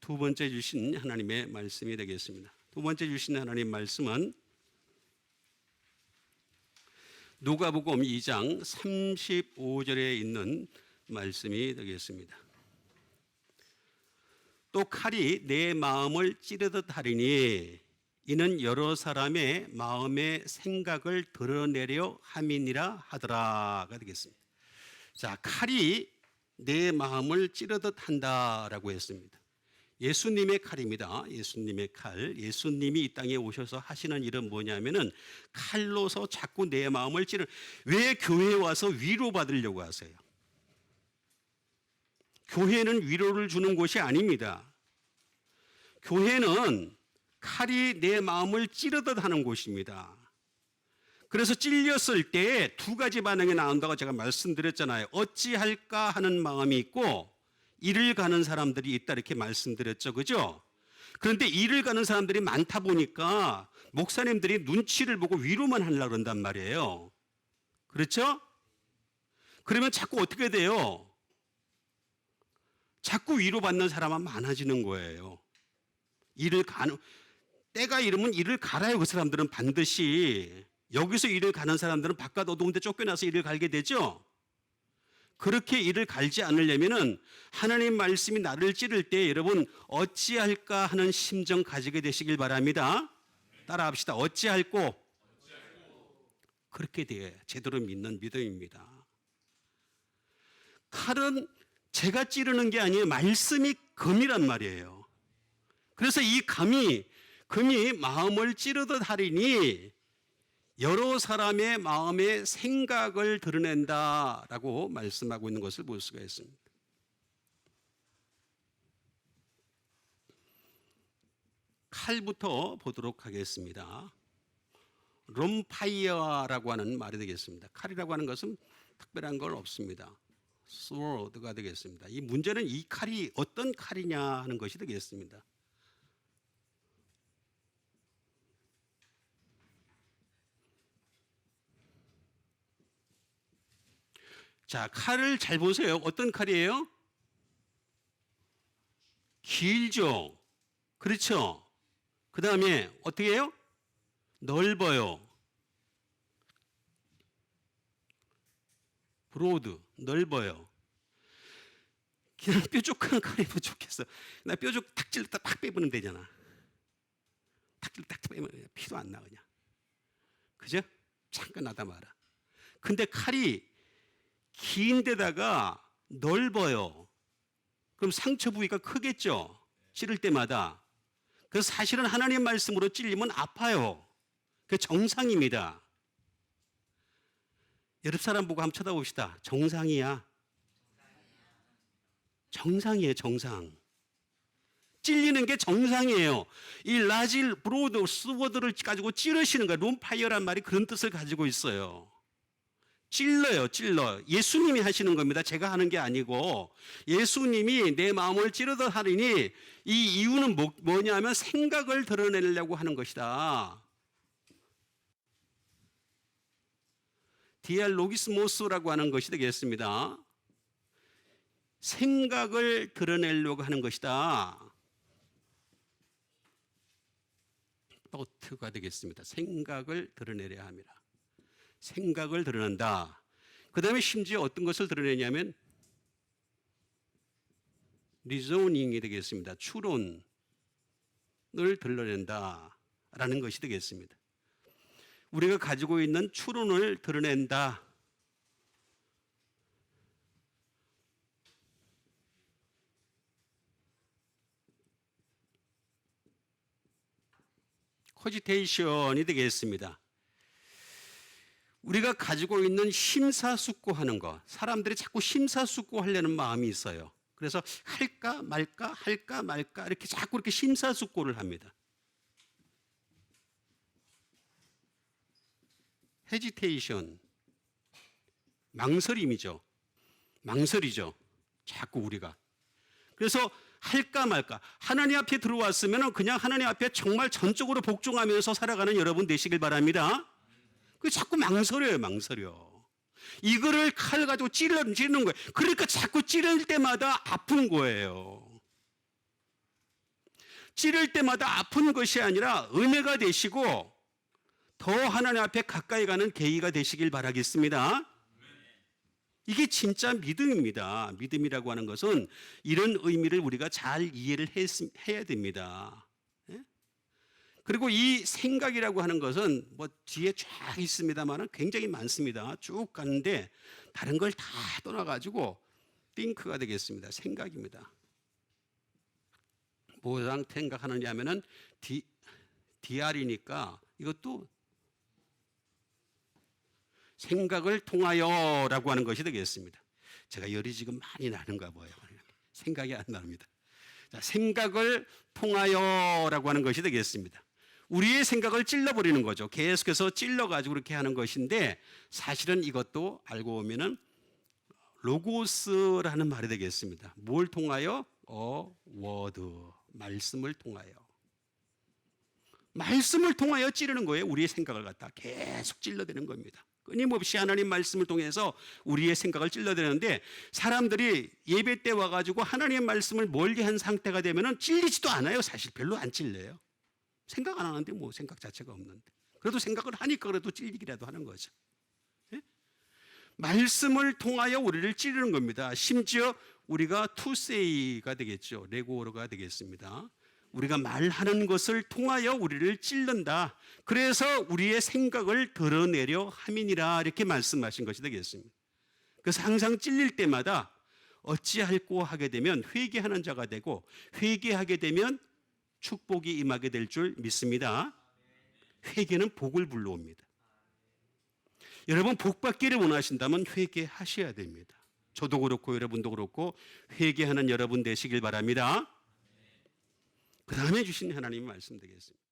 두 번째 주신 하나님의 말씀이 되겠습니다. 두 번째 주신 하나님 말씀은 누가복음 2장 35절에 있는 말씀이 되겠습니다. 또 칼이 내 마음을 찌르듯 하리니 이는 여러 사람의 마음의 생각을 드러내려 함이니라 하더라가 되겠습니다. 자, 칼이 내 마음을 찌르듯 한다라고 했습니다. 예수님의 칼입니다. 예수님의 칼. 예수님이 이 땅에 오셔서 하시는 일은 뭐냐면은 칼로서 자꾸 내 마음을 왜 교회에 와서 위로받으려고 하세요? 교회는 위로를 주는 곳이 아닙니다. 교회는 칼이 내 마음을 찌르듯 하는 곳입니다. 그래서 찔렸을 때 두 가지 반응이 나온다고 제가 말씀드렸잖아요. 어찌할까 하는 마음이 있고 일을 가는 사람들이 있다 이렇게 말씀드렸죠. 그죠? 그런데 일을 가는 사람들이 많다 보니까 목사님들이 눈치를 보고 위로만 하려고 그런단 말이에요. 그렇죠? 그러면 자꾸 어떻게 돼요? 자꾸 위로받는 사람은 많아지는 거예요. 때가 이르면 일을 갈아요. 그 사람들은 반드시. 여기서 일을 가는 사람들은 바깥 어두운 데 쫓겨나서 일을 갈게 되죠. 그렇게 일을 갈지 않으려면은 하나님 말씀이 나를 찌를 때 여러분 어찌할까 하는 심정 가지게 되시길 바랍니다. 따라합시다. 어찌할꼬? 그렇게 돼야 제대로 믿는 믿음입니다. 칼은 제가 찌르는 게 아니에요. 말씀이 금이란 말이에요. 그래서 이 금이 마음을 찌르듯 하리니 여러 사람의 마음의 생각을 드러낸다라고 말씀하고 있는 것을 볼 수가 있습니다. 칼부터 보도록 하겠습니다. 롬파이어라고 하는 말이 되겠습니다. 칼이라고 하는 것은 특별한 건 없습니다. sword가 되겠습니다. 이 문제는 이 칼이 어떤 칼이냐 하는 것이 되겠습니다. 자, 칼을 잘 보세요. 어떤 칼이에요? 길죠. 그렇죠. 그 다음에 어떻게 해요? 넓어요. 브로드, 넓어요. 그냥 뾰족한 칼이면 좋겠어. 나 뾰족 탁 찔렀다 팍 빼보면 되잖아. 탁 찔렀다 탁 빼면 피도 안 나 그냥. 그죠? 잠깐 나다 마라. 근데 칼이 긴 데다가 넓어요. 그럼 상처 부위가 크겠죠? 찌를 때마다. 그래서 사실은 하나님 말씀으로 찔리면 아파요. 그게 정상입니다. 옆 사람 보고 한번 쳐다봅시다. 정상이야. 정상이에요, 정상. 찔리는 게 정상이에요. 이 라질 브로드 스워드를 가지고 찌르시는 거예요. 롬파이어란 말이 그런 뜻을 가지고 있어요. 찔러요, 찔러. 예수님이 하시는 겁니다. 제가 하는 게 아니고 예수님이 내 마음을 찌르듯 하리니 이 이유는 뭐냐면 생각을 드러내려고 하는 것이다. 디알로기스모스라고 하는 것이 되겠습니다. 생각을 드러내려고 하는 것이다. 또트가 되겠습니다. 생각을 드러내려 함이라. 생각을 드러낸다. 그 다음에 심지어 어떤 것을 드러내냐면 리조닝이 되겠습니다. 추론을 드러낸다 라는 것이 되겠습니다. 우리가 가지고 있는 추론을 드러낸다. 코지테이션이 되겠습니다. 우리가 가지고 있는 심사숙고하는 것, 사람들이 자꾸 심사숙고하려는 마음이 있어요. 그래서 할까 말까 이렇게 자꾸 이렇게 심사숙고를 합니다. 헤지테이션, 망설임이죠. 망설이죠. 자꾸 우리가. 그래서 할까 말까. 하나님 앞에 들어왔으면 그냥 하나님 앞에 정말 전적으로 복종하면서 살아가는 여러분 되시길 바랍니다. 그 자꾸 망설여요, 망설여. 이거를 칼 가지고 찌르는 거예요. 그러니까 자꾸 찌를 때마다 아픈 거예요. 찌를 때마다 아픈 것이 아니라 은혜가 되시고 더 하나님 앞에 가까이 가는 계기가 되시길 바라겠습니다. 이게 진짜 믿음입니다. 믿음이라고 하는 것은 이런 의미를 우리가 잘 이해를 해야 됩니다. 예? 그리고 이 생각이라고 하는 것은 뭐 뒤에 쫙 있습니다만 굉장히 많습니다. 쭉 가는데 다른 걸 다 떠나가지고 띵크가 되겠습니다. 생각입니다. 뭐랑 생각하느냐 하면은 DR이니까 이것도 생각을 통하여라고 하는 것이 되겠습니다. 제가 열이 지금 많이 나는가 봐요. 생각이 안 납니다. 자, 생각을 통하여라고 하는 것이 되겠습니다. 우리의 생각을 찔러버리는 거죠. 계속해서 찔러가지고 그렇게 하는 것인데 사실은 이것도 알고 보면은 로고스라는 말이 되겠습니다. 뭘 통하여? word, 말씀을 통하여. 말씀을 통하여 찌르는 거예요. 우리의 생각을 갖다 계속 찔러대는 겁니다. 끊임없이 하나님 말씀을 통해서 우리의 생각을 찔러대는데 사람들이 예배 때 와가지고 하나님의 말씀을 멀리한 상태가 되면은 찔리지도 않아요. 사실 별로 안 찔려요. 생각 안 하는데 뭐 생각 자체가 없는데 그래도 생각을 하니까 그래도 찔리기라도 하는 거죠. 예? 말씀을 통하여 우리를 찌르는 겁니다. 심지어 우리가 to say가 되겠죠. 레고어가 되겠습니다. 우리가 말하는 것을 통하여 우리를 찔른다. 그래서 우리의 생각을 드러내려 함이니라 이렇게 말씀하신 것이 되겠습니다. 그래서 항상 찔릴 때마다 어찌할꼬 하게 되면 회개하는 자가 되고 회개하게 되면 축복이 임하게 될 줄 믿습니다. 회개는 복을 불러옵니다. 여러분 복 받기를 원하신다면 회개하셔야 됩니다. 저도 그렇고 여러분도 그렇고 회개하는 여러분 되시길 바랍니다. 그 다음에 주신 하나님의 말씀 되겠습니다.